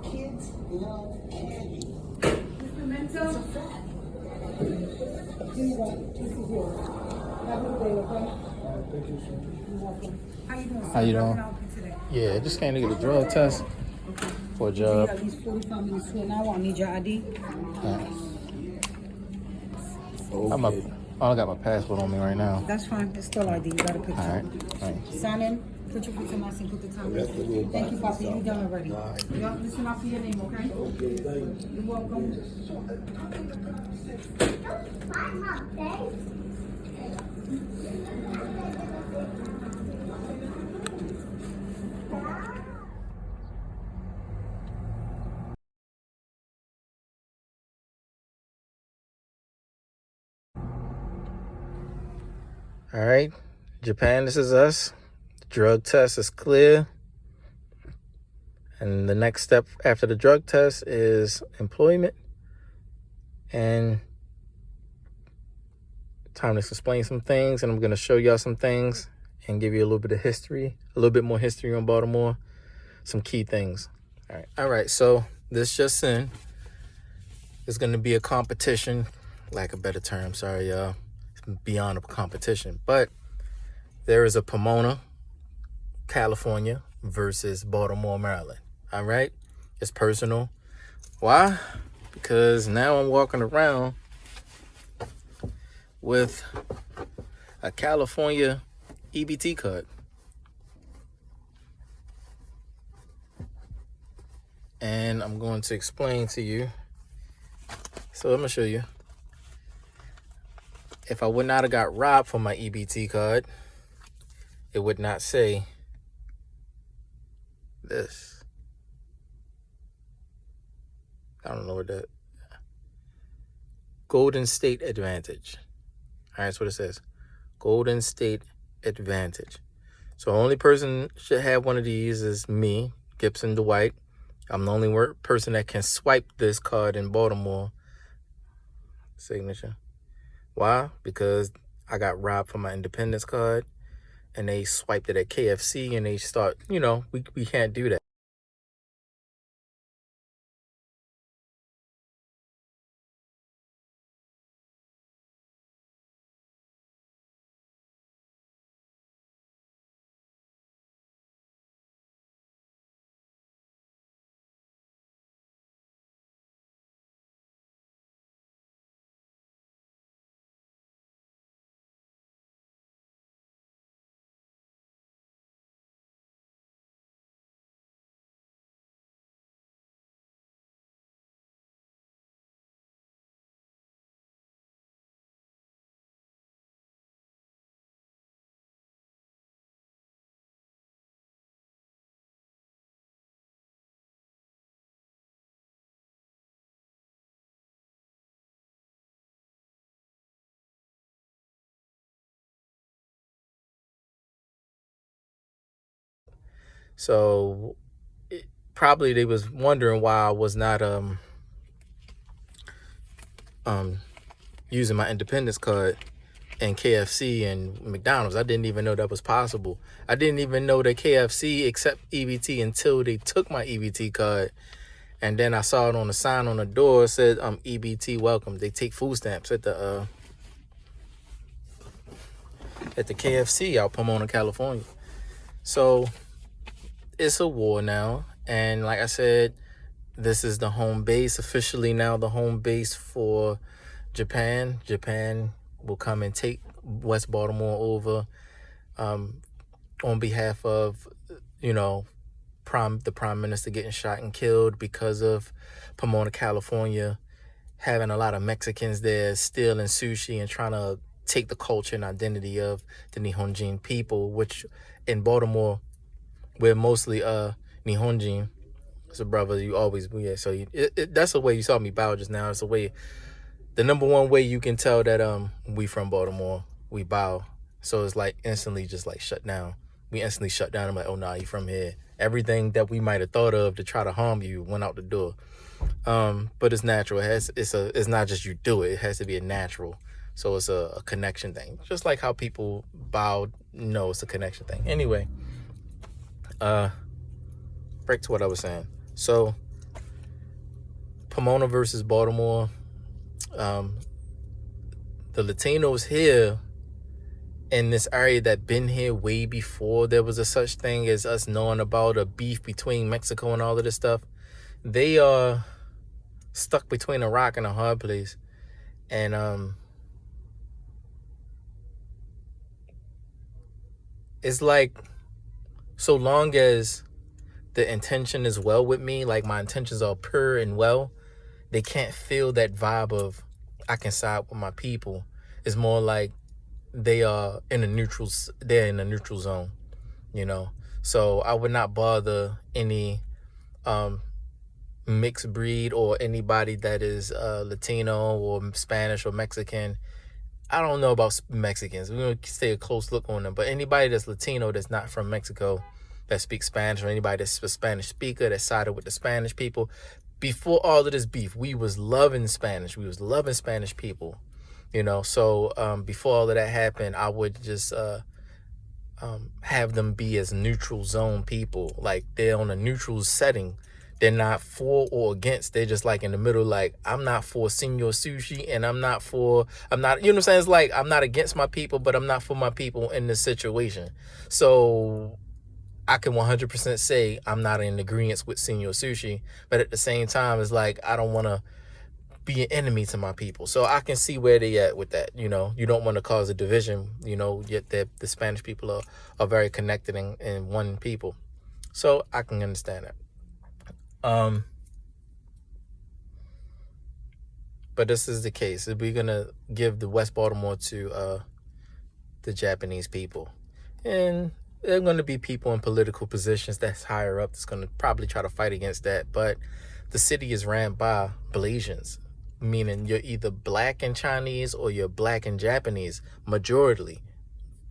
Kids love candy. Mr. Mental? Here you go. This is yours. Have a good day, okay? Thank you, sir. You're welcome. How you doing, sir? How you doing? How can I help you today? Yeah, just came to get a drug test Okay. for a You job. at least 45 minutes to an hour. I need your ID. I'm up. I only got my passport on me right now. That's fine. It's still ID. You got a picture. All right. Thanks. Sign in. Put your picture mask and put the time in. Thank you, Papa. You done already. Y'all listen out for your name, okay? You're welcome. All right, Japan, this is us. Drug test is clear. And the next step after the drug test is employment. And time to explain some things. And I'm going to show y'all some things and give you a little bit of history, a little bit more history on Baltimore, some key things. All right. So this just in is going to be a competition, lack of better term. Sorry, y'all. Beyond a competition, but there is a Pomona, California versus Baltimore, Maryland. All right, it's personal. Why? Because now I'm walking around with a California EBT card, and I'm going to explain to you. So I'm gonna show you. If I would not have got robbed for my EBT card, it would not say this. I don't know what that. Golden State Advantage. All right, that's what it says. Golden State Advantage. So the only person should have one of these is me, Gibson Dwight. I'm the only person that can swipe this card in Baltimore. Signature. Why? Because I got robbed for my Independence card and they swiped it at KFC and they start, we can't do that. So probably they was wondering why I was not using my Independence card in KFC and McDonald's. I didn't even know that was possible. I didn't even know that KFC accept EBT until they took my EBT card. And then I saw it on the sign on the door. It said EBT welcome. They take food stamps at the KFC out Pomona, California. So it's a war now. And like I said, this is the home base, officially now the home base for Japan. Japan will come and take West Baltimore over on behalf of, the prime minister getting shot and killed because of Pomona, California, having a lot of Mexicans there stealing sushi and trying to take the culture and identity of the Nihonjin people, which in Baltimore, we're mostly Nihonjin. It's a brother, you always, yeah. So that's the way you saw me bow just now. It's the way, the number one way you can tell that we from Baltimore, we bow. So it's like instantly just like shut down. We instantly shut down. I'm like, oh nah, you from here. Everything that we might have thought of to try to harm you went out the door. But it's natural. It's not just you do it. It has to be a natural. So it's a connection thing. Just like how people bow, it's a connection thing. Anyway, back to what I was saying. So Pomona versus Baltimore. The Latinos here in this area that been here way before there was a such thing as us knowing about a beef between Mexico and all of this stuff. They are stuck between a rock and a hard place. And it's like, so long as the intention is well with me, like my intentions are pure and well, they can't feel that vibe of I can side with my people. It's more like they're in a neutral zone, you know. So I would not bother any mixed breed or anybody that is Latino or Spanish or Mexican. I don't know about Mexicans. We're going to stay a close look on them. But anybody that's Latino that's not from Mexico, that speaks Spanish, or anybody that's a Spanish speaker that sided with the Spanish people, before all of this beef, we was loving Spanish. We was loving Spanish people, you know. So before all of that happened, I would just have them be as neutral zone people. Like, they're on a neutral setting. They're not for or against. They're just like in the middle, like, I'm not for Senor Sushi and I'm not, you know what I'm saying? It's like, I'm not against my people, but I'm not for my people in this situation. So I can 100% say I'm not in agreement with Senor Sushi, but at the same time, it's like, I don't want to be an enemy to my people. So I can see where they at with that. You know, you don't want to cause a division, you know, yet the Spanish people are very connected in one people. So I can understand that. But this is the case. We're gonna give the West Baltimore to the Japanese people, and there are going to be people in political positions that's higher up that's going to probably try to fight against that. But the city is ran by Blasians, meaning you're either black and Chinese or you're black and Japanese, majority.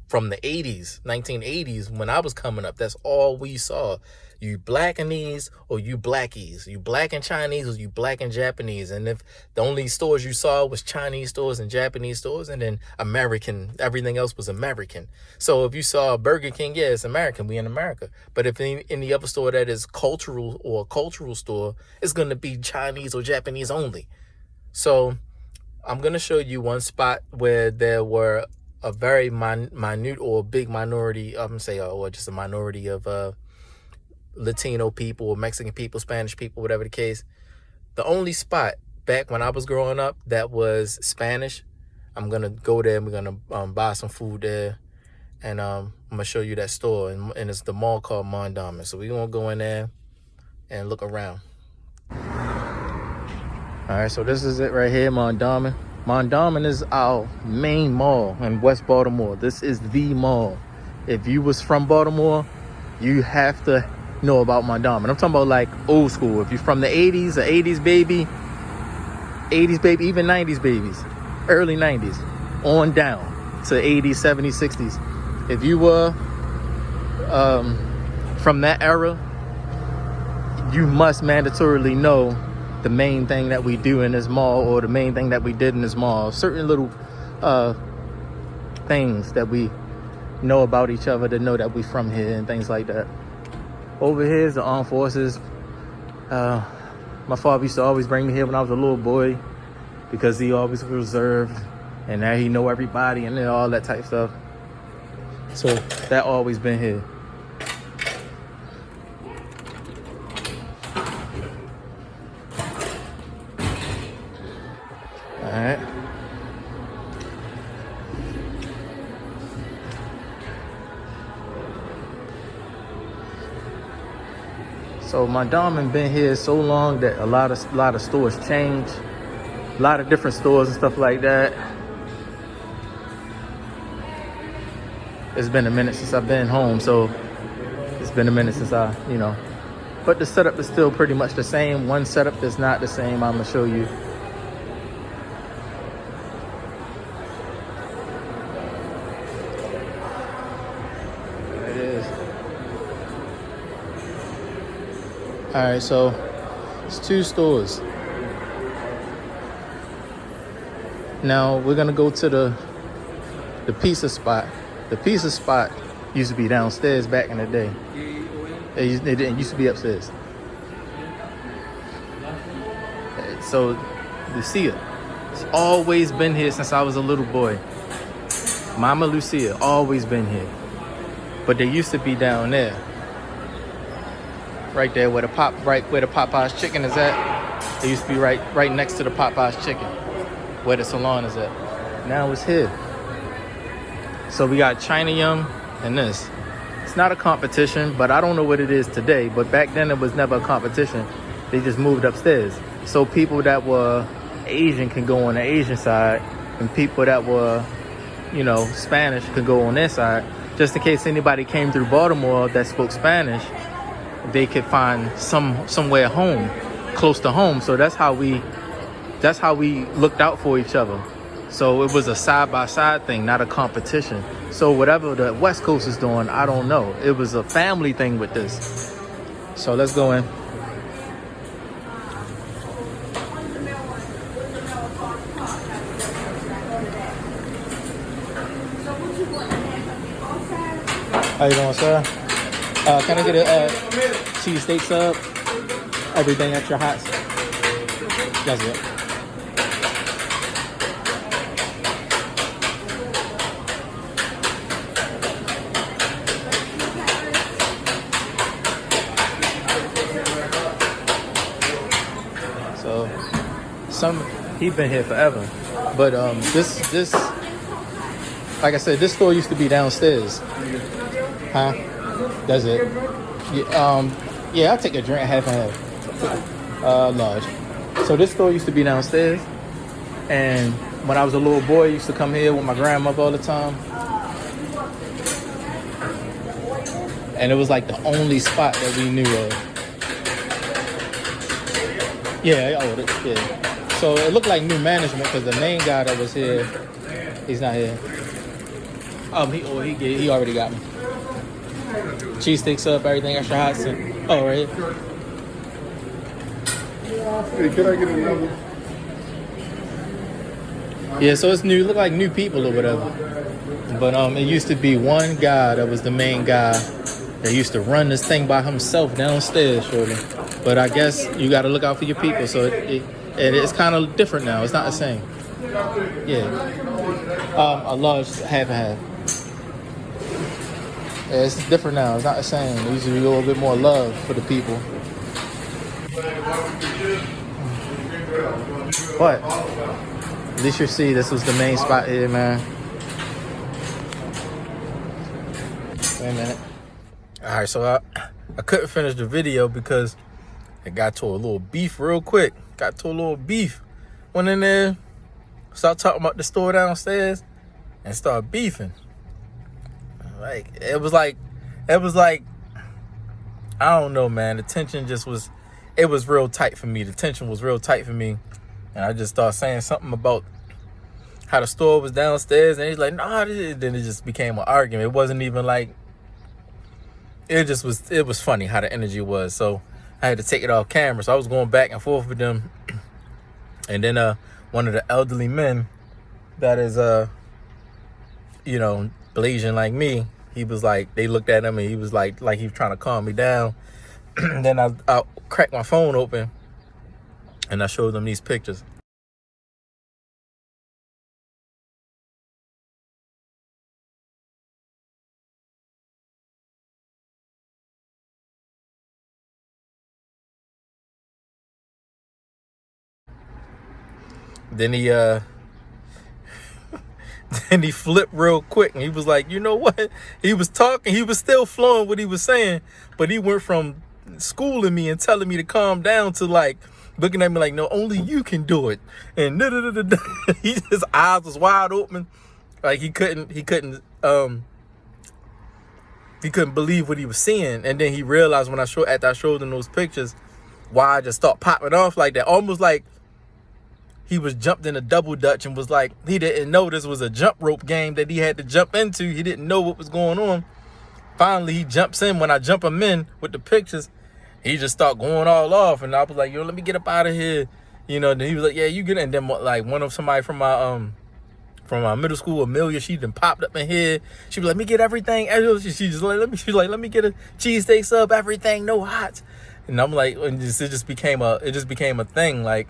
From the 80s, 1980s, when I was coming up, that's all we saw. You blackanese or you blackies. You black and Chinese or you black and Japanese. And if the only stores you saw was Chinese stores and Japanese stores, and then American, everything else was American. So if you saw Burger King, yeah, it's American. We in America. But if any other store that is cultural or a cultural store, it's going to be Chinese or Japanese only. So I'm going to show you one spot where there were a very minute or big minority, or just a minority of Latino people or Mexican people, Spanish people, whatever the case. The only spot back when I was growing up that was Spanish, I'm going to go there and we're going to buy some food there. And I'm going to show you that store. And it's the mall called Mondawmin. So we're going to go in there and look around. All right, so this is it right here, Mondawmin. Mondawmin is our main mall in West Baltimore. This is the mall. If you was from Baltimore, you have to know about Mondawmin. I'm talking about like old school. If you're from the 80s, the 80s baby, even 90s babies, early 90s, on down to 80s, 70s, 60s. If you were from that era, you must mandatorily know the main thing that we do in this mall, or the main thing that we did in this mall. Certain little things that we know about each other, to know that we from here and things like that. Over here is the armed forces. My father used to always bring me here when I was a little boy because he always was reserved, and now he know everybody and all that type of stuff. So that always been here. All right. So Mondawmin been here so long that a lot of stores change, a lot of different stores and stuff like that. It's been a minute since I've been home, so it's been a minute since but the setup is still pretty much the same. One setup that's not the same, I'm gonna show you. All right, so it's two stores. Now we're gonna go to the pizza spot. The pizza spot used to be downstairs back in the day. It used to be upstairs. So Lucia, it's always been here since I was a little boy. Mama Lucia, always been here. But they used to be down there. Right there where the Popeye's chicken is at. They used to be right next to the Popeye's chicken, where the salon is at. Now it's here. So we got China Yum and this. It's not a competition, but I don't know what it is today. But back then it was never a competition. They just moved upstairs. So people that were Asian can go on the Asian side, and people that were, you know, Spanish could go on their side. Just in case anybody came through Baltimore that spoke Spanish, they could find somewhere home, close to home. So that's how we looked out for each other. So it was a side-by-side thing, not a competition. So whatever the West Coast is doing, I don't know. It was a family thing with this. So let's go in. How you doing, sir? Can I get a cheesesteak sub? Everything extra hot. That's it. So, he's been here forever, but this, like I said, this store used to be downstairs. Huh? That's it. Yeah, I'll take a drink, half and half. Large. So this store used to be downstairs, and when I was a little boy, I used to come here with my grandmother all the time. And it was like the only spot that we knew of. Yeah, I ordered. Yeah. So it looked like new management because the main guy that was here, he's not here. He already got me. Cheesesteaks up, everything extra hot. Oh, right. Hey, can I get another? Yeah, so it's new. Look like new people or whatever. But it used to be one guy that was the main guy that used to run this thing by himself downstairs, shorty. But I guess you got to look out for your people. So it's kind of different now. It's not the same. Yeah. A large half and half. Yeah, it's different now. It's not the same. There used to be a little bit more love for the people. But at least you see this was the main spot here, man. Wait a minute. All right, so I couldn't finish the video because it got to a little beef real quick. Went in there, started talking about the store downstairs, and started beefing. Like it was like I don't know, man. The tension it was real tight for me. The tension was real tight for me, and I just started saying something about how the store was downstairs, and he's like, "Nah." Then it just became an argument. It wasn't even like. It was funny how the energy was. So I had to take it off camera. So I was going back and forth with them, and then one of the elderly men that is Blasian like me, he was like, they looked at him and he was like he was trying to calm me down. Then I cracked my phone open and I showed them these pictures. Then he flipped real quick and he was like, you know what? He was talking, he was still flowing what he was saying, but he went from schooling me and telling me to calm down to like looking at me like, no, only you can do it. And his eyes was wide open. Like he couldn't believe what he was seeing. And then he realized after I showed him those pictures, why I just started popping off like that. Almost like he was jumped in a double dutch and was like, he didn't know this was a jump rope game that he had to jump into. He didn't know what was going on. Finally, he jumps in. When I jump him in with the pictures, he just start going all off. And I was like, yo, let me get up out of here. Then he was like, yeah, you get it. And then like somebody from my middle school, Amelia, she then popped up in here. She was like, let me get everything. She just like, let me get a cheesesteak sub, everything, no hot. And I'm like, it just became a thing. Like,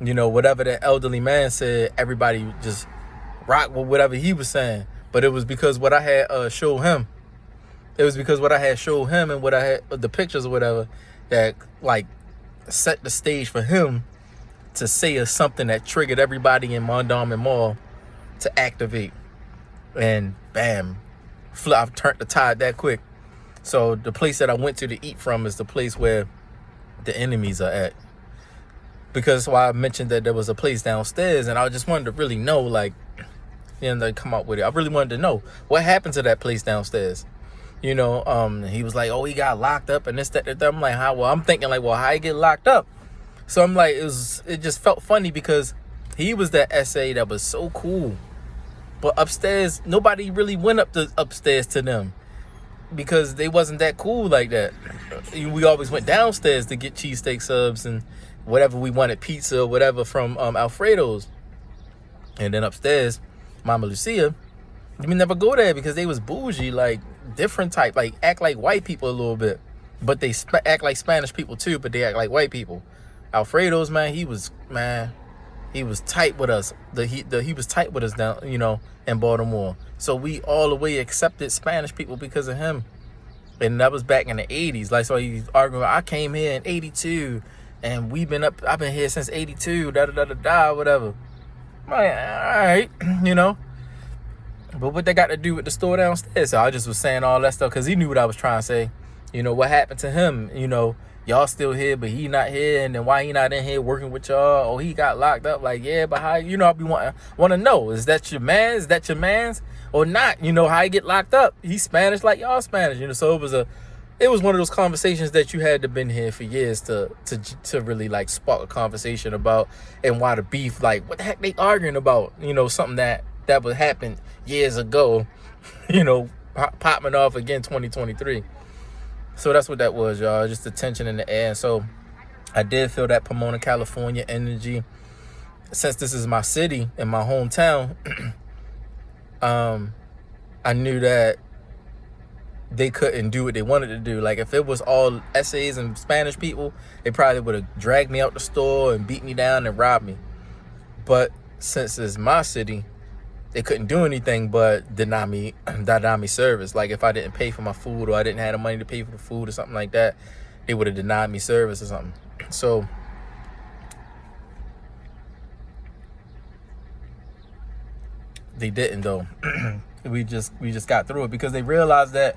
You know, whatever that elderly man said, everybody just rocked with whatever he was saying. But it was because what I had showed him. It was because what I had showed him and what I had, the pictures or whatever, that like set the stage for him to say something that triggered everybody in Mondawmin Mall to activate. And bam, I've turned the tide that quick. So the place that I went to eat from is the place where the enemies are at. Because that's why I mentioned that there was a place downstairs, and I just wanted to really know, like, you know, they come up with it. I really wanted to know what happened to that place downstairs. You know, he was like, oh, he got locked up and this, that, that. I'm like, how? Well, I'm thinking like, well, how he get locked up? So I'm like, it just felt funny because he was that SA that was so cool. But upstairs, nobody really went upstairs to them because they wasn't that cool like that. We always went downstairs to get cheesesteak subs and whatever we wanted, pizza or whatever from Alfredo's. And then upstairs, Mama Lucia, we never go there because they was bougie, like different type, like act like white people a little bit. But they act like Spanish people too, but they act like white people. Alfredo's, man, he was tight with us. He was tight with us down, you know, in Baltimore. So we all the way accepted Spanish people because of him. And that was back in the 80s. Like, so he's arguing, I came here in 82 and I've been here since 82, whatever. I'm like, all right, you know. But what they got to do with the store downstairs? So I just was saying all that stuff because he knew what I was trying to say. You know, what happened to him? You know, y'all still here, but he not here. And then why he not in here working with y'all? Oh, he got locked up. Like, yeah, but how, you know, I be want to know, is that your man? Is that your man's or not? You know, how he get locked up? He's Spanish like y'all Spanish, you know. So it was one of those conversations that you had to been here for years to really like spark a conversation about, and why the beef, like what the heck they arguing about, you know, something that would happen years ago, you know, popping off again 2023. So that's what that was, y'all. Just the tension in the air. And so I did feel that Pomona, California energy. Since this is my city and my hometown, I knew that they couldn't do what they wanted to do. Like if it was all SAs and Spanish people, they probably would have dragged me out the store and beat me down and robbed me. But since it's my city, they couldn't do anything but deny me service. Like if I didn't pay for my food or I didn't have the money to pay for the food or something like that, they would have denied me service or something. So they didn't though. we just got through it because they realized that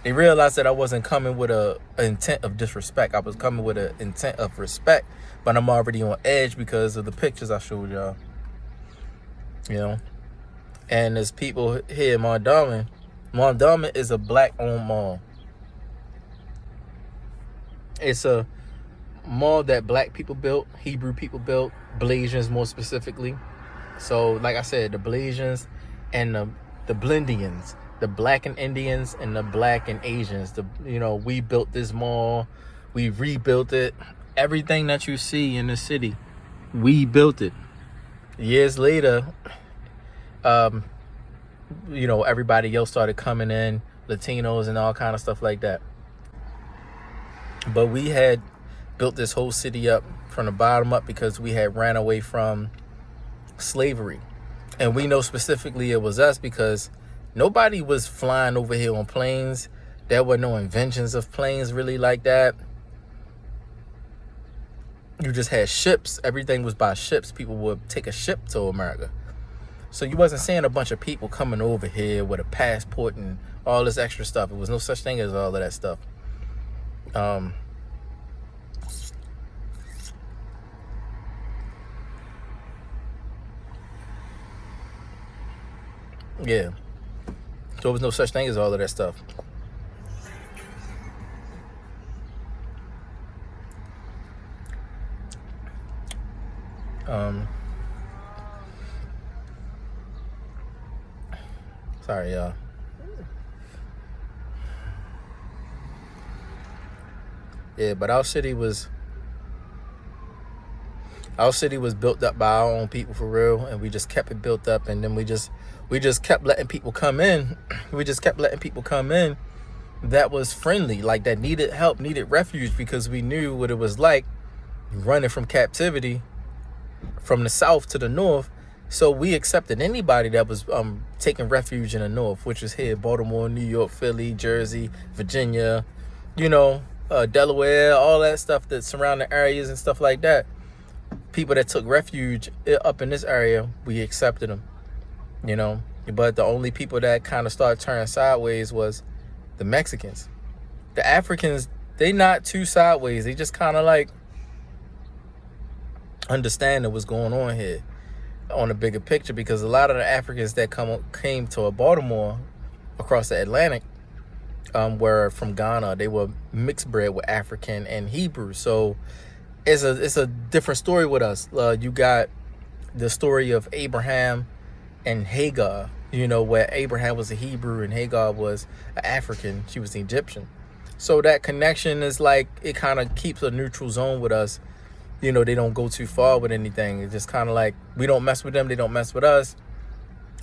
I wasn't coming with an intent of disrespect. I was coming with an intent of respect, but I'm already on edge because of the pictures I showed y'all. You know? And there's people here in Mondawmin. Mondawmin is a black-owned mall. It's a mall that black people built, Hebrew people built, Blasians more specifically. So, like I said, the Blasians and the Blendians, the black and Indians and the black and Asians. We built this mall. We rebuilt it. Everything that you see in the city, we built it. Years later, everybody else started coming in, Latinos and all kind of stuff like that. But we had built this whole city up from the bottom up because we had ran away from slavery. And we know specifically it was us because nobody was flying over here on planes. There were no inventions of planes really like that. You just had ships. Everything was by ships. People would take a ship to America. So you wasn't seeing a bunch of people coming over here with a passport and all this extra stuff. It was no such thing as all of that stuff. Yeah. So there was no such thing as all of that stuff. Sorry, y'all. Yeah, but our city was built up by our own people for real, and we just kept it built up, and then we just kept letting people come in. We just kept letting people come in that was friendly, like that needed help, needed refuge, because we knew what it was like running from captivity, from the south to the north. So we accepted anybody that was taking refuge in the north, which was here, Baltimore, New York, Philly, Jersey, Virginia, Delaware, all that stuff, that surrounding areas and stuff like that. People that took refuge up in this area, we accepted them, But the only people that kind of started turning sideways was the Mexicans. The Africans, they not too sideways. They just kind of like understanding what's going on here on the bigger picture, because a lot of the Africans that came to Baltimore across the Atlantic were from Ghana. They were mixed bred with African and Hebrew. So it's a different story with us. You got the story of Abraham and Hagar, where Abraham was a Hebrew and Hagar was an African. She was an Egyptian. So that connection is like, it kind of keeps a neutral zone with us. They don't go too far with anything. It's just kind of like, we don't mess with them, they don't mess with us,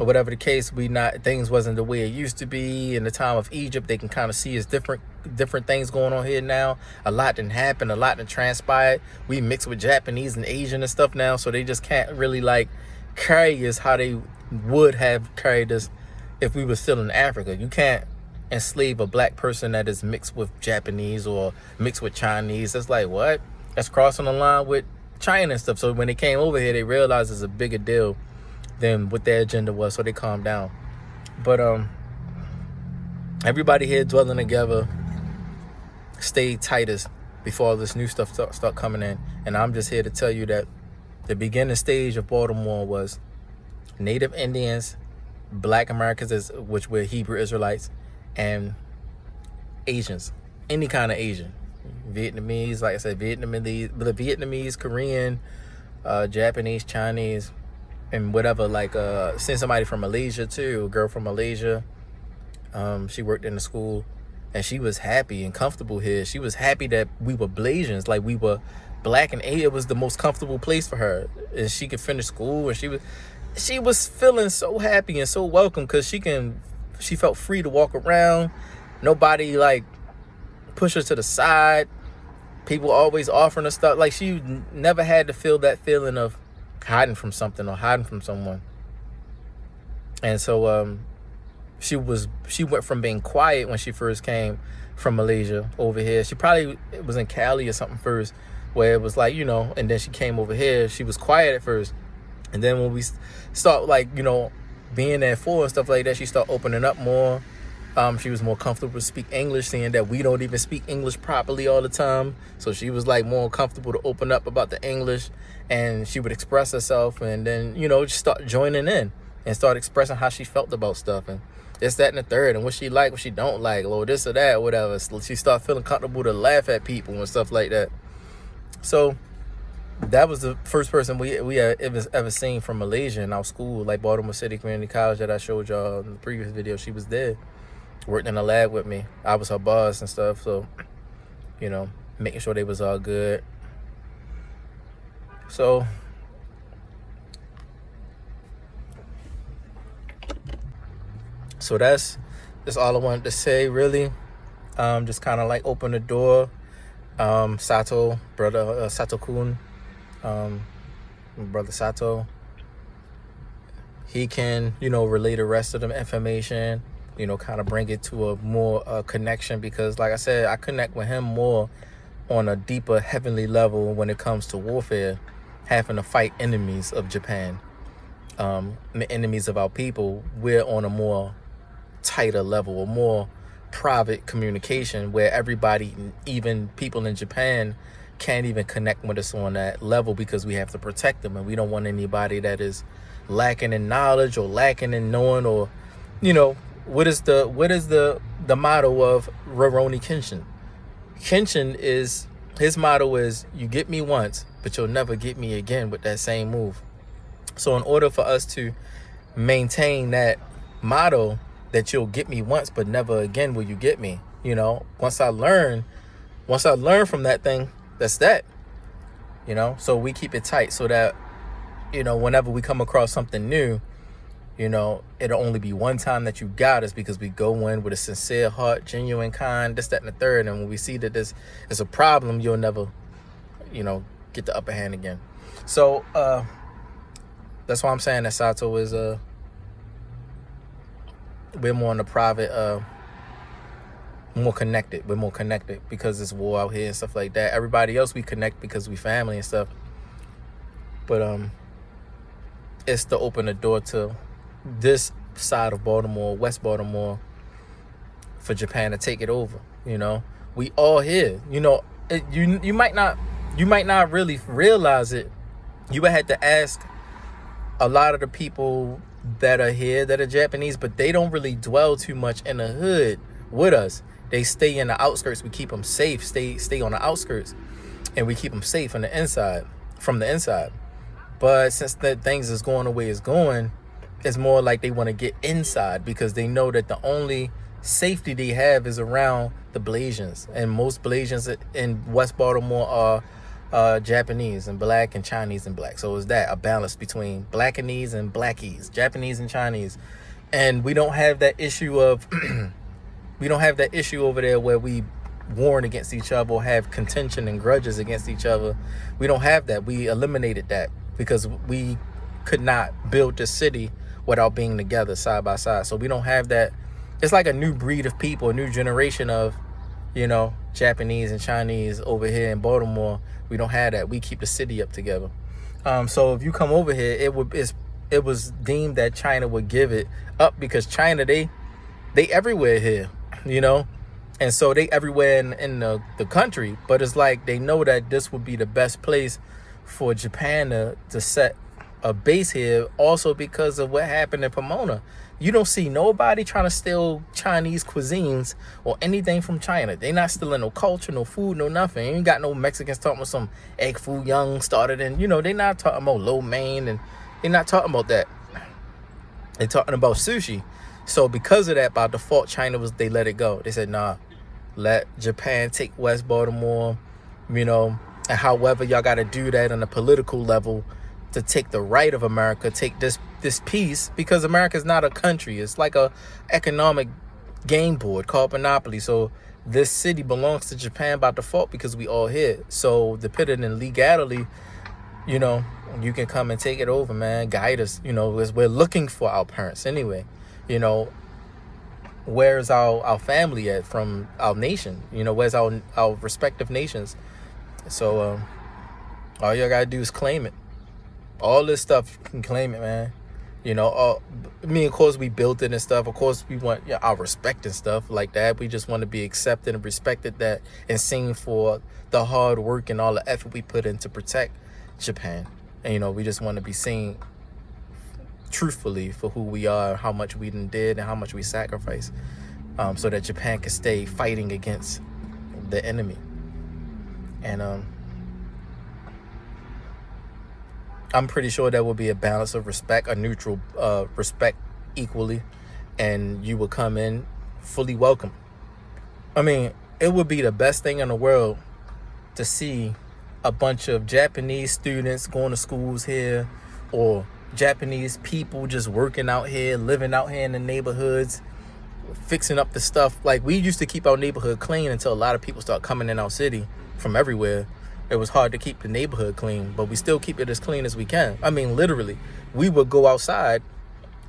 or whatever the case. Things wasn't the way it used to be in the time of Egypt. They can kind of see it's different things going on here now. A lot didn't happen, a lot didn't transpire. We mix with Japanese and Asian and stuff now, so they just can't really like carry us how they would have carried us if we were still in Africa. You can't enslave a black person that is mixed with Japanese or mixed with Chinese. That's like, what? That's crossing the line with China and stuff. So when they came over here, they realized it's a bigger deal than what their agenda was, so they calmed down. But everybody here dwelling together, stayed tightest before all this new stuff start coming in. And I'm just here to tell you that the beginning stage of Baltimore was Native Indians, Black Americans, which were Hebrew Israelites, and Asians, any kind of Asian. Vietnamese, like I said, Vietnamese, Korean, Japanese, Chinese, and whatever. Like seen somebody from Malaysia too, a girl from Malaysia. She worked in the school, and she was happy and comfortable here. She was happy that we were Blasians, like we were black, and it was the most comfortable place for her, and she could finish school, and she was feeling so happy and so welcome, because she felt free to walk around. Nobody like push her to the side. People always offering her stuff. Like, she never had to feel that feeling of hiding from something or hiding from someone. And so she went from being quiet when she first came from Malaysia over here. She probably was in Cali or something first, where it was like, and then she came over here. She was quiet at first, and then when we start like, being there for and stuff like that, she started opening up more. She was more comfortable to speak English, seeing that we don't even speak English properly all the time. So she was like more comfortable to open up about the English, and she would express herself, and then, just start joining in and start expressing how she felt about stuff, and this, that, and the third, and what she like, what she don't like, or this or that, or whatever. So she started feeling comfortable to laugh at people and stuff like that. So that was the first person we ever seen from Malaysia in our school, like Baltimore City Community College that I showed y'all in the previous video. She was there, worked in the lab with me. I was her boss and stuff, so making sure they was all good. So that's all I wanted to say, really. Just kind of like open the door. Sato, brother Sato Kun, brother Sato, he can relay the rest of the information, kind of bring it to a more connection, because like I said, I connect with him more on a deeper heavenly level when it comes to warfare, having to fight enemies of Japan, the enemies of our people. We're on a more tighter level, a more private communication, where everybody, even people in Japan, can't even connect with us on that level, because we have to protect them, and we don't want anybody that is lacking in knowledge or lacking in knowing, or what is the motto of Rurouni Kenshin? Kenshin is, his motto is, you get me once, but you'll never get me again with that same move. So in order for us to maintain that motto, that you'll get me once, but never again will you get me, once I learn from that thing, that's that, so we keep it tight, so that, whenever we come across something new, it'll only be one time that you got us, because we go in with a sincere heart, genuine kind, this, that, and the third. And when we see that this is a problem, you'll never, get the upper hand again. So that's why I'm saying that Sato is we're more on the private, more connected. We're more connected because there's war out here and stuff like that. Everybody else we connect because we family and stuff. But it's to open the door to this side of Baltimore, West Baltimore, for Japan to take it over. You know, we all here. You know, you might not really realize it. You would have to ask a lot of the people that are here that are Japanese, but they don't really dwell too much in the hood with us. They stay in the outskirts. We keep them safe. Stay on the outskirts, and we keep them safe on the inside, from the inside. But since that things is going the way it's going, it's more like they want to get inside because they know that the only safety they have is around the Blasians, and most Blasians in West Baltimore are Japanese and black and Chinese and black. So is that a balance between blackanese and blackies, Japanese and Chinese? And we don't have that issue of we don't have that issue over there where we warn against each other or have contention and grudges against each other. We don't have that. We eliminated that because we could not build this city without being together side by side. So we don't have that. It's like a new breed of people, a new generation of, you know, Japanese and Chinese over here in Baltimore. We don't have that. We keep the city up together. So if you come over here, it was deemed that China would give it up because China, they everywhere here, you know, and so they everywhere in the country. But it's like they know that this would be the best place for Japan to set a base here, also because of what happened in Pomona. You don't see nobody trying to steal Chinese cuisines or anything from China. They not stealing no culture, no food, no nothing. You ain't got no Mexicans talking about some egg foo young started, and you know, they not talking about lo mein, and they not talking about that. They talking about sushi. So because of that, by default, they let it go. They said, nah, let Japan take West Baltimore, you know, and however y'all got to do that on a political level to take the right of America, take this piece, because America is not a country. It's like a economic game board called Monopoly. So this city belongs to Japan by default because we all here. So depending in legality, you know, you can come and take it over, man. Guide us, you know, as we're looking for our parents anyway. You know, where's our family at from our nation? You know, where's our respective nations? So all y'all gotta do is claim it. All this stuff, you can claim it, man. You know, of course, we built it and stuff. Of course, we want our respect and stuff like that. We just want to be accepted and respected that and seen for the hard work and all the effort we put in to protect Japan. And, you know, we just want to be seen truthfully for who we are, how much we did and how much we sacrificed, so that Japan can stay fighting against the enemy. And I'm pretty sure there will be a balance of respect, a neutral respect equally, and you will come in fully welcome. I mean, it would be the best thing in the world to see a bunch of Japanese students going to schools here, or Japanese people just working out here, living out here in the neighborhoods, fixing up the stuff. Like, we used to keep our neighborhood clean until a lot of people start coming in our city from everywhere. It was hard to keep the neighborhood clean, but we still keep it as clean as we can. I mean, literally, we would go outside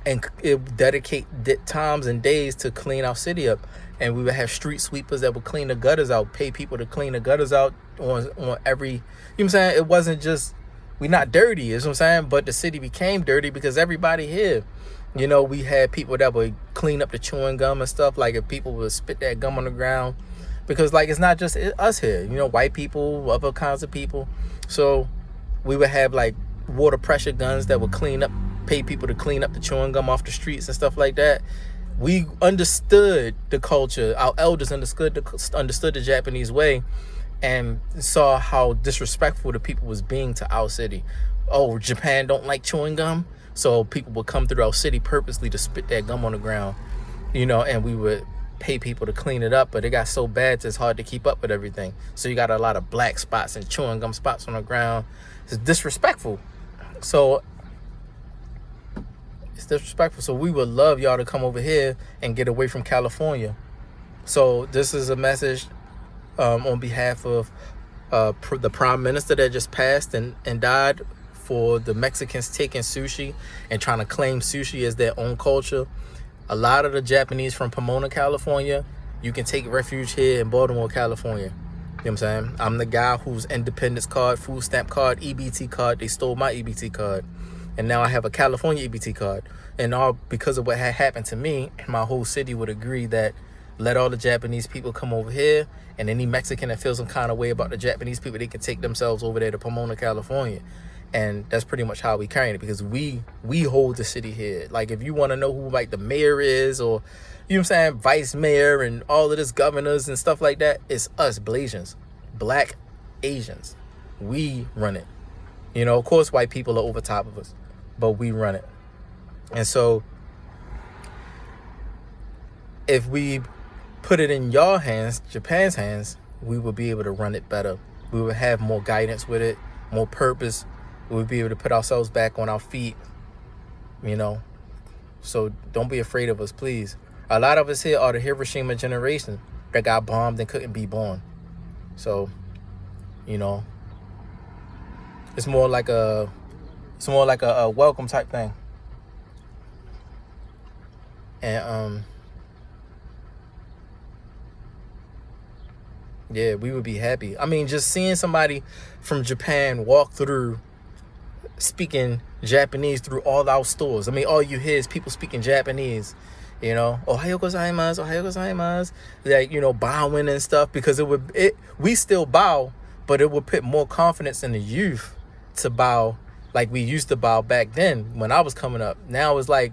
and dedicate times and days to clean our city up. And we would have street sweepers that would clean the gutters out, pay people to clean the gutters out on every, you know what I'm saying? It wasn't just, we not dirty, you know what I'm saying? But the city became dirty because everybody here, you know, we had people that would clean up the chewing gum and stuff. Like, if people would spit that gum on the ground, because, like, it's not just us here, you know, white people, other kinds of people. So we would have, like, water pressure guns that would pay people to clean up the chewing gum off the streets and stuff like that. We understood the culture. Our elders understood the Japanese way, and saw how disrespectful the people was being to our city. Oh, Japan don't like chewing gum? So people would come through our city purposely to spit that gum on the ground, you know, and we would pay people to clean it up, but it got so bad it's hard to keep up with everything. So you got a lot of black spots and chewing gum spots on the ground. It's disrespectful. So it's disrespectful. So we would love y'all to come over here and get away from California. So this is a message on behalf of the prime minister that just passed and died for the Mexicans taking sushi and trying to claim sushi as their own culture. A lot of the Japanese from Pomona, California, you can take refuge here in Baltimore, California. You know what I'm saying? I'm the guy whose independence card, food stamp card, EBT card, they stole my EBT card. And now I have a California EBT card. And all because of what had happened to me, my whole city would agree that let all the Japanese people come over here, and any Mexican that feels some kind of way about the Japanese people, they can take themselves over there to Pomona, California. And that's pretty much how we carrying it, because we hold the city here. Like, if you want to know who, like, the mayor is, or, you know what I'm saying, vice mayor and all of this governors and stuff like that, it's us, Blasians, black Asians. We run it. You know, of course, white people are over top of us, but we run it. And so if we put it in your hands, Japan's hands, we will be able to run it better. We will have more guidance with it, more purpose. We will be able to put ourselves back on our feet, you know. So don't be afraid of us, please. A lot of us here are the Hiroshima generation that got bombed and couldn't be born. So, you know, it's more like a welcome type thing. And yeah, we would be happy. I mean, just seeing somebody from Japan walk through speaking Japanese through all our stores. I mean, all you hear is people speaking Japanese, you know, Ohayo gozaimasu, Ohayo gozaimasu, like, you know, bowing and stuff, because we still bow, but it would put more confidence in the youth to bow like we used to bow back then when I was coming up. Now it's like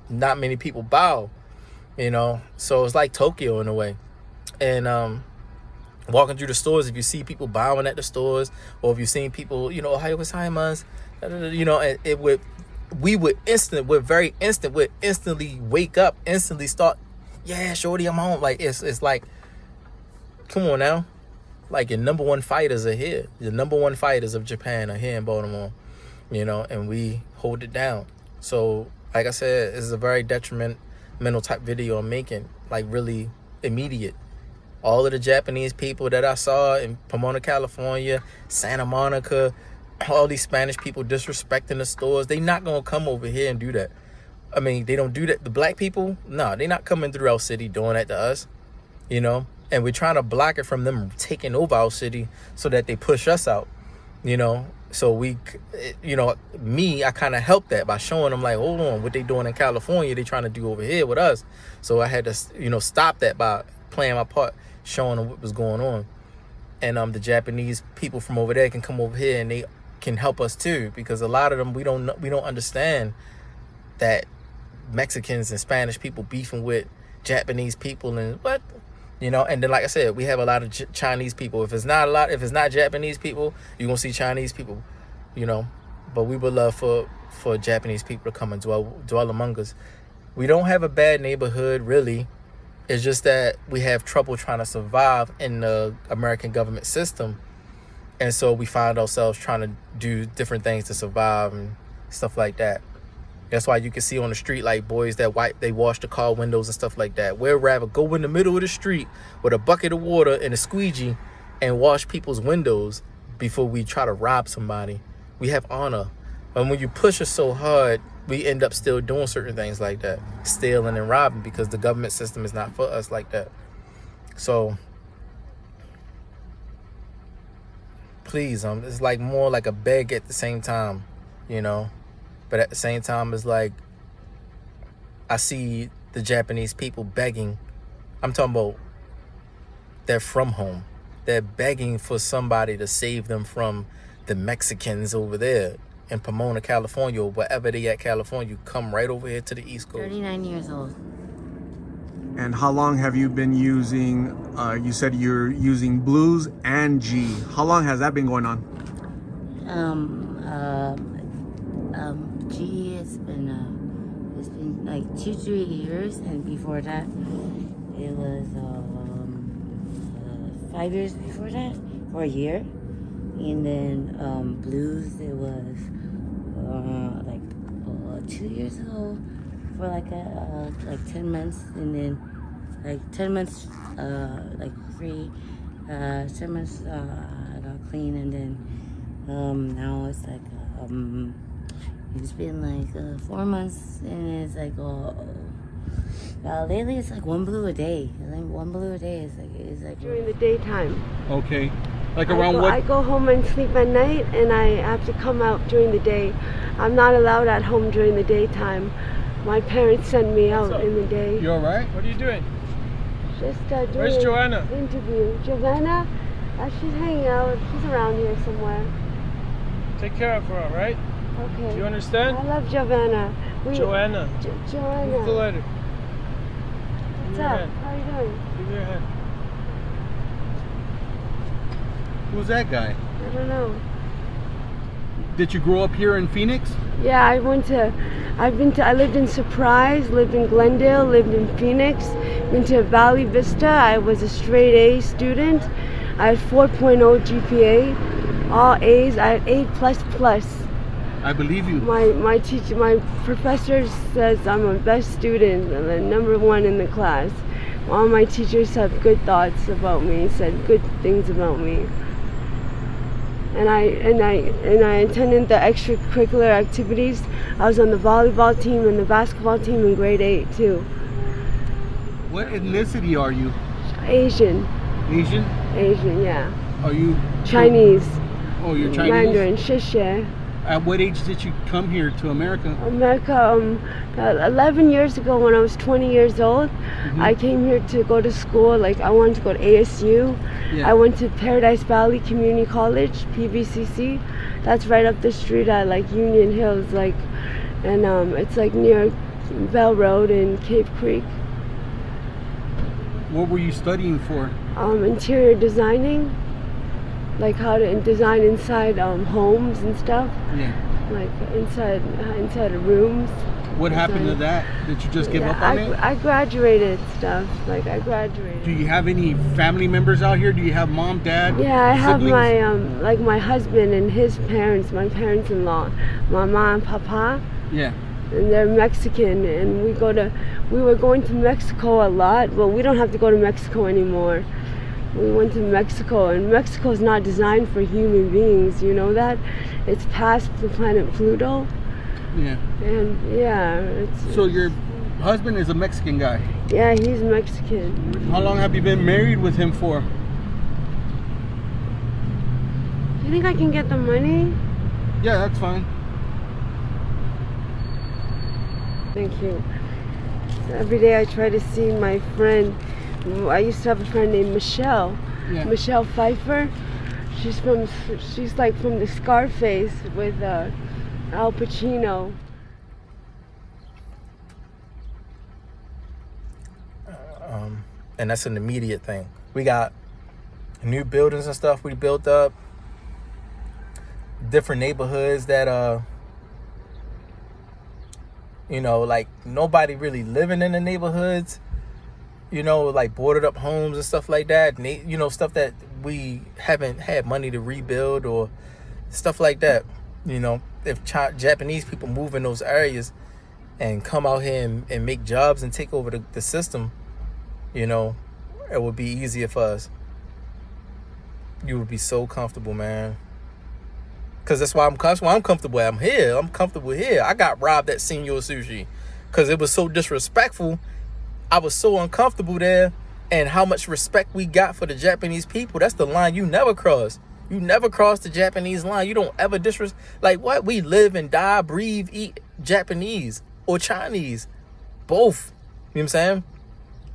not many people bow, you know, so it's like Tokyo in a way. And walking through the stores, if you see people bowing at the stores, or if you've seen people, you know, Ohayo gozaimasu, you know, and we'd instantly wake up, instantly start, yeah, shorty, I'm home. Like, it's like, come on now. Like, your number one fighters are here. Your number one fighters of Japan are here in Baltimore, you know, and we hold it down. So, like I said, this is a very detrimental type video I'm making, like really immediate. All of the Japanese people that I saw in Pomona, California, Santa Monica, all these Spanish people disrespecting the stores, they not going to come over here and do that. I mean, they don't do that. The black people, no, they not coming through our city doing that to us, you know. And we're trying to block it from them taking over our city so that they push us out, you know. So we, you know, I kind of helped that by showing them, like, hold on, what they doing in California, they trying to do over here with us. So I had to, you know, stop that by playing my part, showing them what was going on. And the Japanese people from over there can come over here and they can help us too, because a lot of them, we don't understand that Mexicans and Spanish people beefing with Japanese people and what, you know. And then, like I said, we have a lot of Chinese people. If it's not Japanese people, you're gonna see Chinese people, you know. But we would love for Japanese people to come and dwell among us. We don't have a bad neighborhood, really. It's just that we have trouble trying to survive in the American government system. And so we find ourselves trying to do different things to survive and stuff like that. That's why you can see on the street, like, boys that they wash the car windows and stuff like that. We'd rather go in the middle of the street with a bucket of water and a squeegee and wash people's windows before we try to rob somebody. We have honor. And when you push us so hard, we end up still doing certain things like that, stealing and robbing, because the government system is not for us like that. So please, it's like more like a beg at the same time, you know. But at the same time, it's like I see the Japanese people begging. I'm talking about they're from home. They're begging for somebody to save them from the Mexicans over there in Pomona, California, or wherever they at California. You come right over here to the East Coast. 39 years old. And how long have you been using, you said you're using Blues and G. How long has that been going on? G it's been like 2-3 years, and before that it was 5 years before that, for a year. And then Blues, it was like 2 years ago for like 10 months, and then like 10 months like free, 10 months I got clean, and then now it's like It's been like 4 months, and it's like lately it's like one blue a day. I think one blue a day is like During the daytime. Okay. Like around I go home and sleep at night, and I have to come out during the day. I'm not allowed at home during the daytime. My parents send me out in the day. You all right? What are you doing? Just doing Where's Joanna? an interview. Joanna, she's hanging out. She's around here somewhere. Take care of her, all right? Okay. Do you understand? I love Joanna. Joanna. Joanna. Move the letter. What's your up? hand. How are you doing? Give me your hand. Who's that guy? I don't know. Did you grow up here in Phoenix? Yeah, I lived in Surprise, lived in Glendale, lived in Phoenix, been to Valley Vista. I was a straight A student. I had 4.0 GPA, all A's. I had A++. I believe you. My teacher, my professor says I'm a best student and the #1 in the class. All my teachers have good thoughts about me, said good things about me. And I attended the extracurricular activities. I was on the volleyball team and the basketball team in grade 8 too. What ethnicity are you? Asian, Asian? yeah. Are you Chinese. Oh, you're Chinese. Mandarin, 谢谢. At what age did you come here to America? America, 11 years ago when I was 20 years old, I came here to go to school. Like, I wanted to go to ASU. Yeah. I went to Paradise Valley Community College, PVCC. That's right up the street at like Union Hills, and it's like near Bell Road and Cave Creek. What were you studying for? Interior designing, like how to design inside homes and stuff. Yeah. Like inside of rooms. What happened to that? Did you just give up on it? I graduated stuff. Like I graduated. Do you have any family members out here? Do you have mom, dad? Yeah, I have siblings? my my husband and his parents, my parents-in-law, my mom and papa. Yeah. And they're Mexican, and we were going to Mexico a lot. Well, we don't have to go to Mexico anymore. We went to Mexico, and Mexico is not designed for human beings. You know that? It's past the planet Pluto. Yeah. And yeah, So your husband is a Mexican guy. Yeah, he's Mexican. How long have you been married with him for? You think I can get the money? Yeah, that's fine. Thank you. So every day I try to see my friend. I used to have a friend named Michelle. Yeah. Michelle Pfeiffer. She's like from the Scarface with Al Pacino. And that's an immediate thing. We got new buildings and stuff we built up, different neighborhoods that like nobody really living in the neighborhoods, like boarded up homes and stuff like that, stuff that we haven't had money to rebuild or stuff like that. If Japanese people move in those areas and come out here and make jobs and take over the system, it would be easier for us. You would be so comfortable, man. Because that's why I'm comfortable. I'm here. I'm comfortable here. I got robbed at Senor Sushi because it was so disrespectful. I was so uncomfortable there. And how much respect we got for the Japanese people. That's the line you never cross. You never cross the Japanese line. You don't ever disrespect. Like what? We live and die, breathe, eat Japanese or Chinese. Both. You know what I'm saying?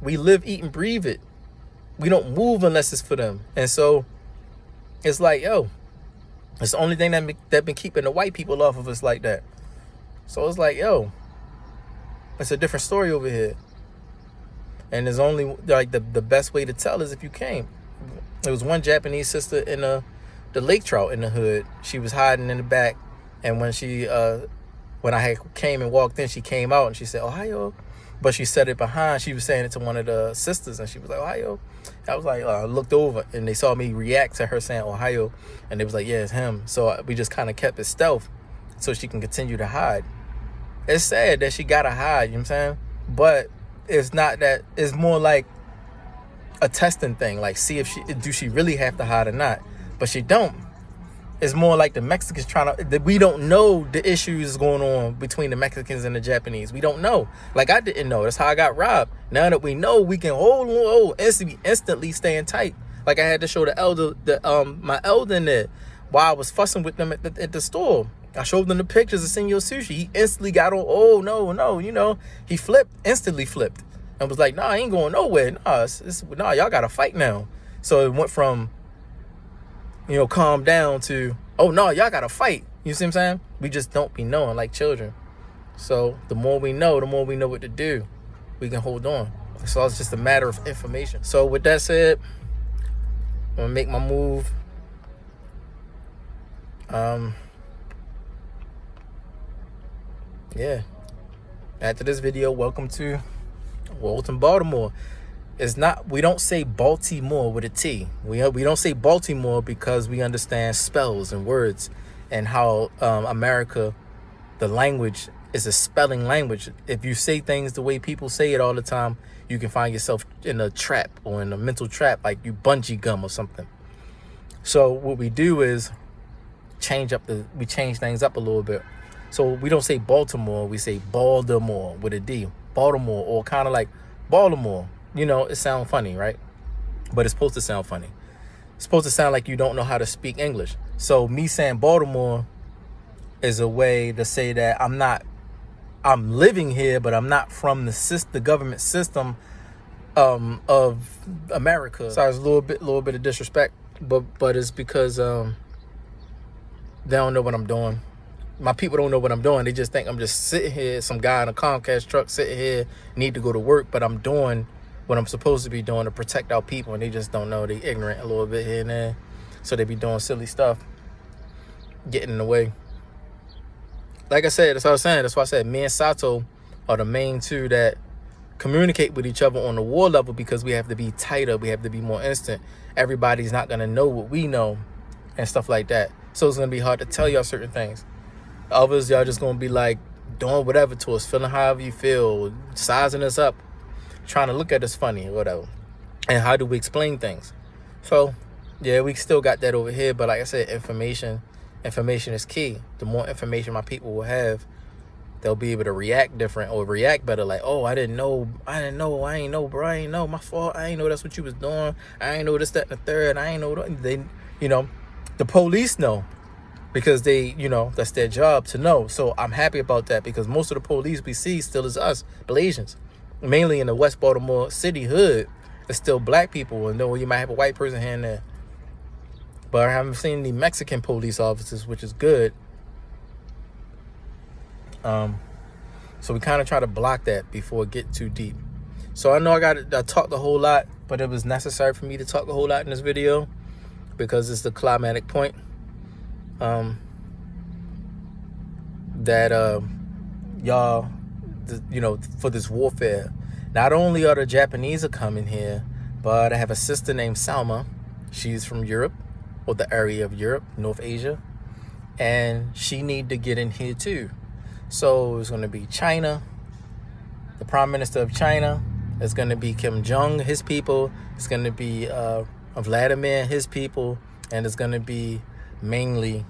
We live, eat, and breathe it. We don't move unless it's for them. And so it's like, it's the only thing that been keeping the white people off of us like that. So it's like, it's a different story over here. And there's only like the best way to tell is if you came. There was one Japanese sister in the lake trout in the hood. She was hiding in the back, and when I had came and walked in, she came out and she said Ohio, but she said it behind. She was saying it to one of the sisters, and she was like Ohio. I was like, I looked over and they saw me react to her saying Ohio, and they was like, yeah, it's him. So we just kind of kept it stealth so she can continue to hide. It's sad that she gotta hide, you know what I'm saying? But it's not that. It's more like a testing thing, like see if she really have to hide or not. But she don't. It's more like the Mexicans we don't know the issues going on between the Mexicans and the Japanese. We don't know. Like, I didn't know. That's how I got robbed. Now that we know, we can instantly staying tight. Like, I had to show my elder in there while I was fussing with them at the store. I showed them the pictures of Senor Sushi. He instantly got on, oh, no, he instantly flipped. And was like, nah, I ain't going nowhere. Nah, y'all got to fight now. So it went from, calm down to, oh, no, y'all got to fight. You see what I'm saying? We just don't be knowing like children. So the more we know what to do. We can hold on. So it's just a matter of information. So with that said, I'm going to make my move. Yeah. After this video, welcome to Walton, Baltimore. We don't say Baltimore with a T. We don't say Baltimore because we understand spells and words and how America, the language is a spelling language. If you say things the way people say it all the time, you can find yourself in a trap or in a mental trap, like you bungee gum or something. So what we do is change things up a little bit. So we don't say Baltimore, we say Baltimore with a D. Baltimore, or kind of like Baltimore. It sounds funny, right? But it's supposed to sound funny. It's supposed to sound like you don't know how to speak English. So me saying Baltimore is a way to say that I'm living here, but I'm not from the government system of America. So it's a little bit of disrespect, but it's because they don't know what I'm doing. My people don't know what I'm doing. They just think I'm just sitting here, some guy in a Comcast truck sitting here, need to go to work, but I'm doing what I'm supposed to be doing to protect our people, and they just don't know. They ignorant a little bit here and there, so they be doing silly stuff, getting in the way. Like I said, that's what I was saying. That's why I said me and Sato are the main two that communicate with each other on the war level, because we have to be tighter. We have to be more instant. Everybody's not going to know what we know and stuff like that. So it's going to be hard to tell y'all certain things. Others, y'all just going to be like doing whatever to us, feeling however you feel, sizing us up, trying to look at us funny or whatever. And how do we explain things? So, yeah, we still got that over here. But like I said, information is key. The more information my people will have, they'll be able to react different or react better. Like, oh, I ain't know, bro. I ain't know, my fault. I ain't know that's what you was doing. I ain't know this, that, and the third. I ain't know they, the police know, because they, that's their job to know. So I'm happy about that, because most of the police we see still is us, Blasians. Mainly in the West Baltimore City hood, it's still black people. And though you might have a white person here and there. But I haven't seen any Mexican police officers, which is good. So we kind of try to block that before it get too deep. So I know I talked a whole lot, but it was necessary for me to talk a whole lot in this video, because it's the climatic point. That y'all, for this warfare, not only are the Japanese are coming here, but I have a sister named Salma. She's from Europe, or the area of Europe, North Asia, and she need to get in here too. So it's going to be China, the Prime Minister of China. It's going to be Kim Jong, his people. It's going to be Vladimir, his people, and it's going to be mainly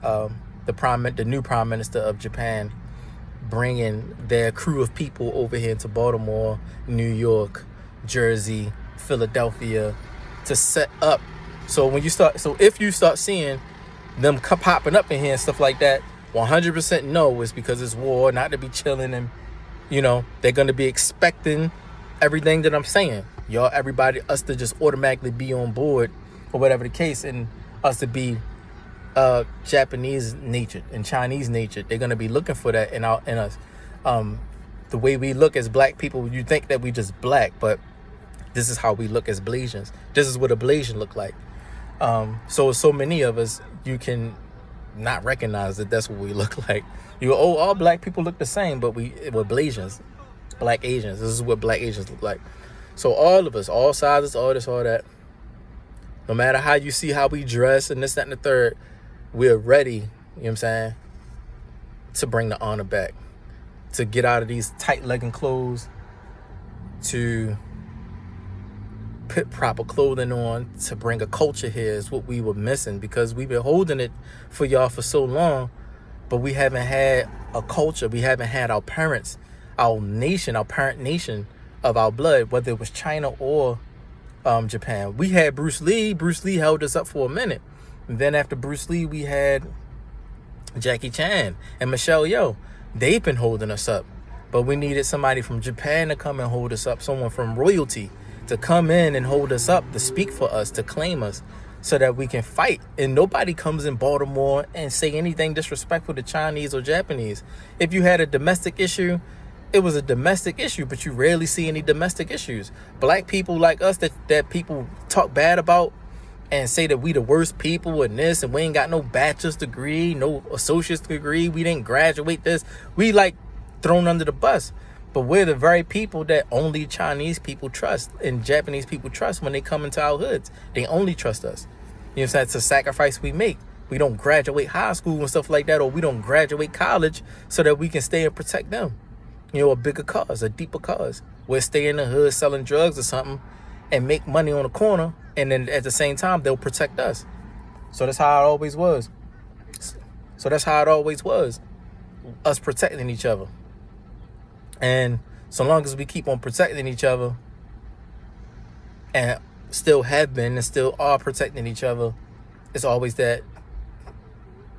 the new Prime Minister of Japan, bringing their crew of people over here to Baltimore, New York, Jersey, Philadelphia, to set up. So if you start seeing them popping up in here and stuff like that, 100% no, it's because it's war, not to be chilling, and they're going to be expecting everything that I'm saying. Us to just automatically be on board, or whatever the case, and us to be Japanese natured and Chinese natured. They're gonna be looking for that in us. The way we look as black people, you think that we just black, but this is how we look as Blasians. This is what a Blasian look like. So many of us, you can not recognize that that's what we look like. All black people look the same, but we're Blasians, black Asians. This is what black Asians look like. So all of us, all sizes, all this, all that. No matter how you see how we dress and this, that, and the third, we're ready, you know what I'm saying, to bring the honor back, to get out of these tight legging clothes, to put proper clothing on to bring a culture here is what we were missing, because we've been holding it for y'all for so long, but we haven't had a culture. We haven't had our parents, our nation, our parent nation of our blood, whether it was China or Japan. We had Bruce Lee. Bruce Lee held us up for a minute. And then after Bruce Lee, we had Jackie Chan and Michelle Yeoh. They've been holding us up. But we needed somebody from Japan to come and hold us up, someone from royalty to come in and hold us up, to speak for us, to claim us, so that we can fight. And nobody comes in Baltimore and say anything disrespectful to Chinese or Japanese. If you had a domestic issue, it was a domestic issue, but you rarely see any domestic issues. Black people like us that people talk bad about and say that we the worst people and this, and we ain't got no bachelor's degree, no associate's degree, we didn't graduate this, we like thrown under the bus. But we're the very people that only Chinese people trust and Japanese people trust when they come into our hoods. They only trust us. You know what I'm saying? It's a sacrifice we make. We don't graduate high school and stuff like that, or we don't graduate college so that we can stay and protect them. You know, a bigger cause, a deeper cause. We'll stay in the hood selling drugs or something and make money on the corner, and then at the same time, they'll protect us. So that's how it always was. Us protecting each other. And so long as we keep on protecting each other, and still have been and still are protecting each other, it's always that,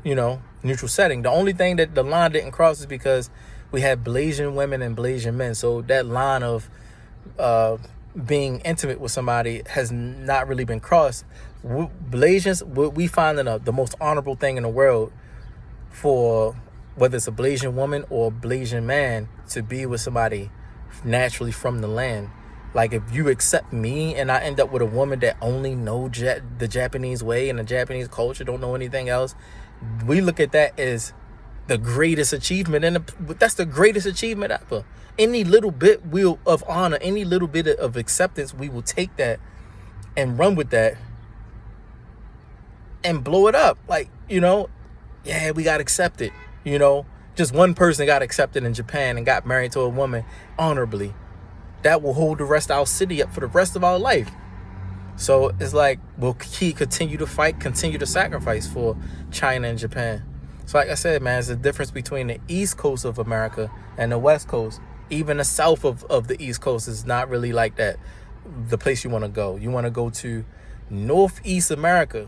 you know, neutral setting. The only thing that the line didn't cross is because we had Blasian women and Blasian men. So that line of being intimate with somebody has not really been crossed. Blasians, we find the most honorable thing in the world for whether it's a Blasian woman or a Blasian man to be with somebody naturally from the land. Like, if you accept me and I end up with a woman that only know the Japanese way and the Japanese culture, don't know anything else, we look at that as the greatest achievement, and that's the greatest achievement ever. Any little bit of honor, any little bit of acceptance, we will take that and run with that and blow it up. Like, you know, yeah, we got accepted. You know, just one person got accepted in Japan and got married to a woman honorably. That will hold the rest of our city up for the rest of our life. So it's like, we'll continue to fight, continue to sacrifice for China and Japan. So like I said, man, there's a difference between the East Coast of America and the West Coast. Even the south of the East Coast is not really like that, the place you want to go. You want to go to Northeast America.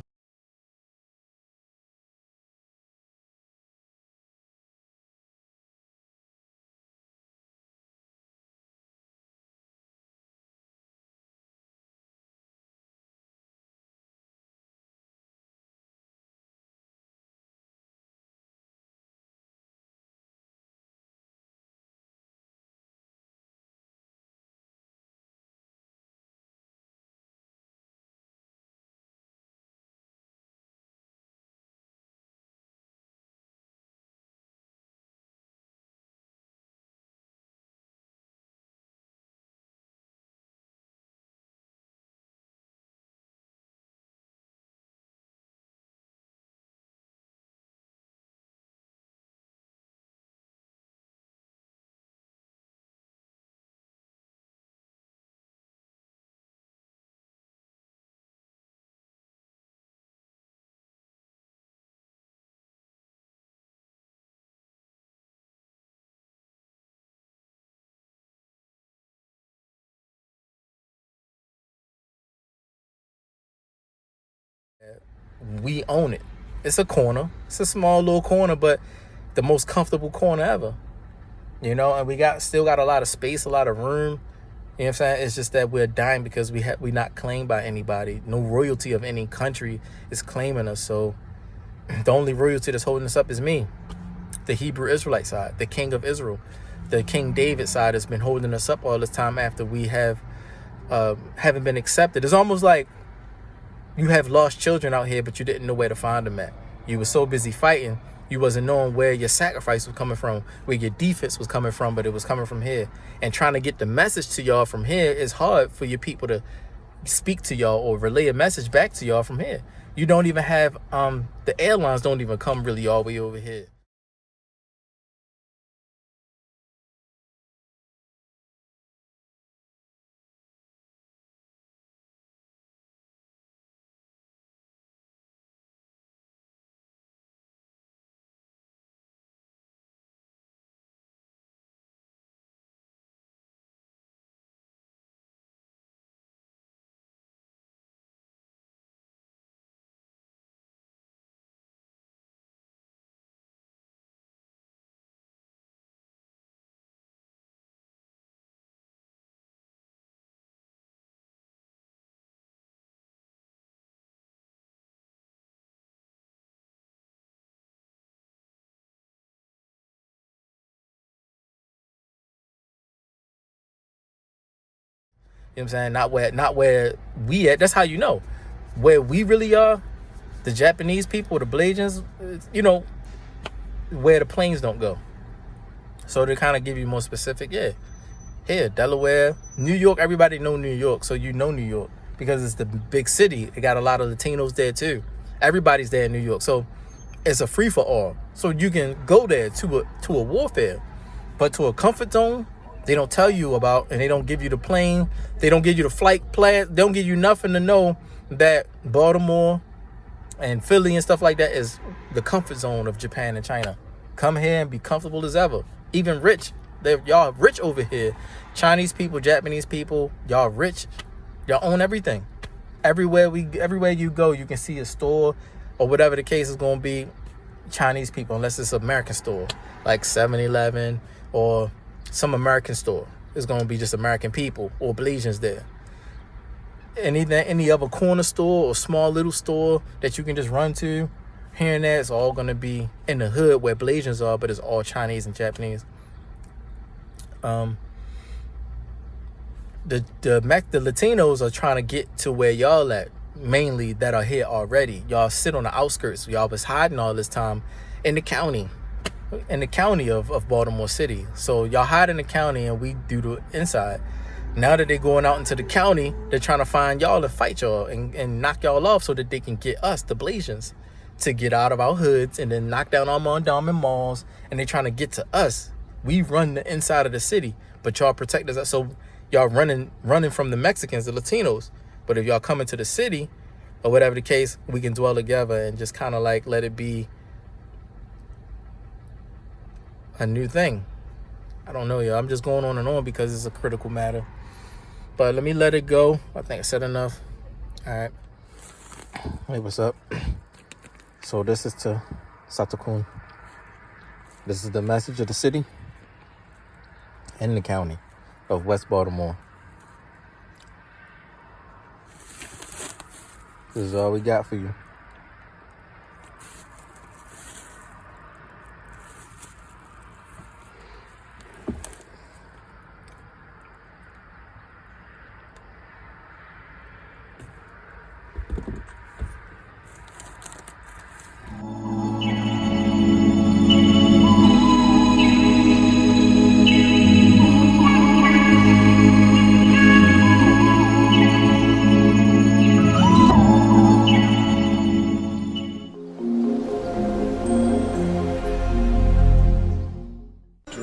We own it. It's a corner. It's a small little corner, but the most comfortable corner ever. You know, and we still got a lot of space, a lot of room. You know what I'm saying? It's just that we're dying because we're not claimed by anybody. No royalty of any country is claiming us. So the only royalty that's holding us up is me, the Hebrew Israelite side, the King of Israel, the King David side has been holding us up all this time after we haven't been accepted. It's almost like you have lost children out here, but you didn't know where to find them at. You were so busy fighting, you wasn't knowing where your sacrifice was coming from, where your defense was coming from, but it was coming from here. And trying to get the message to y'all from here is hard for your people to speak to y'all or relay a message back to y'all from here. You don't even have, the airlines don't even come really all the way over here. what I'm saying? Not where we at. That's how you know. Where we really are, the Japanese people, the Blasians, you know, where the planes don't go. So to kind of give you more specific, yeah. Here, Delaware, New York, everybody know New York. So you know New York because it's the big city. It got a lot of Latinos there too. Everybody's there in New York. So it's a free for all. So you can go there to a warfare. But to a comfort zone, they don't tell you about, and they don't give you the plane. They don't give you the flight plan. They don't give you nothing to know that Baltimore and Philly and stuff like that is the comfort zone of Japan and China. Come here and be comfortable as ever. Even rich. Y'all rich over here. Chinese people, Japanese people, y'all rich. Y'all own everything. Everywhere you go, you can see a store or whatever the case is going to be. Chinese people, unless it's an American store like 7-Eleven or some American store. It's going to be just American people or Blasians there. Any other corner store or small little store that you can just run to here and there, it's all going to be in the hood where Blasians are, but it's all Chinese and Japanese. The Latinos are trying to get to where y'all at, mainly that are here already. Y'all sit on the outskirts. Y'all was hiding all this time in the county of Baltimore City. So y'all hide in the county and we do the inside. Now that they're going out into the county, they're trying to find y'all and fight y'all and knock y'all off so that they can get us, the Blasians, to get out of our hoods and then knock down our Mondawmin malls. And they're trying to get to us. We run the inside of the city, but y'all protect us. So y'all running from the Mexicans, the Latinos. But if y'all come into the city or whatever the case, we can dwell together and just kind of like let it be a new thing. I don't know, y'all. I'm just going on and on because it's a critical matter. But let me let it go. I think I said enough. All right. Hey, what's up? So this is to Satakun. This is the message of the city and the county of West Baltimore. This is all we got for you.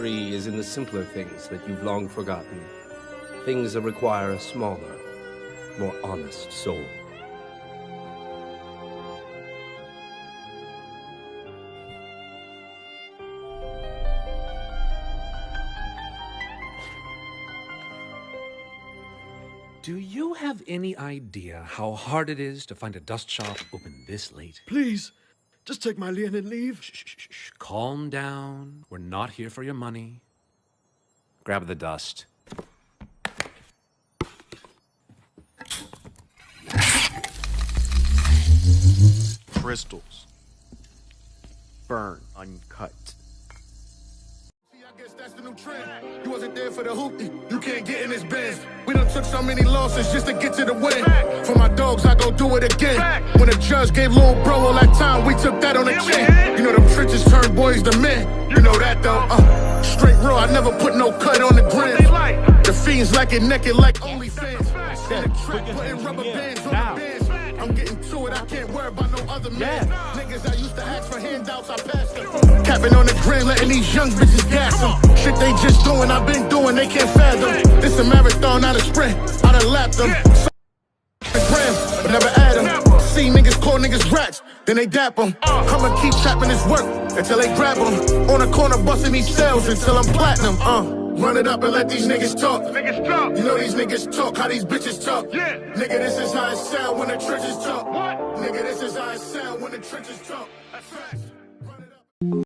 Is in the simpler things that you've long forgotten. Things that require a smaller, more honest soul. Do you have any idea how hard it is to find a dust shop open this late? Please, just take my lien and leave. Shh. Calm down. We're not here for your money. Grab the dust. Crystals. Burn uncut. I guess that's the new trend. You wasn't there for the hoopty. You can't get in this Benz. We done took so many losses just to get to the win. For my dogs, I go do it again. When the judge gave Lil Bro all that time, we took that on the chin. You know them trenches turn boys to men. You know that though. Straight raw, I never put no cut on the gram. The fiends like it naked like OnlyFans. In the trap, putting rubber bands on the bands. I'm getting to it, I can't worry about no other man. Niggas I used to ask for handouts, I passed them. Capping on the grid, letting these young bitches gas them. Shit they just doing, I've been doing, they can't fathom. This a marathon, not a sprint, I done lapped them. But never add them. See niggas call niggas rats, then they dap them. I'ma keep trapping this work until they grab them. On the corner busting these sales until I'm platinum. Run it up and let these niggas talk. You know these niggas talk, how these bitches talk. Nigga, this is how it sound when the trenches talk. Nigga, this is how it sound when the trenches talk. That's facts.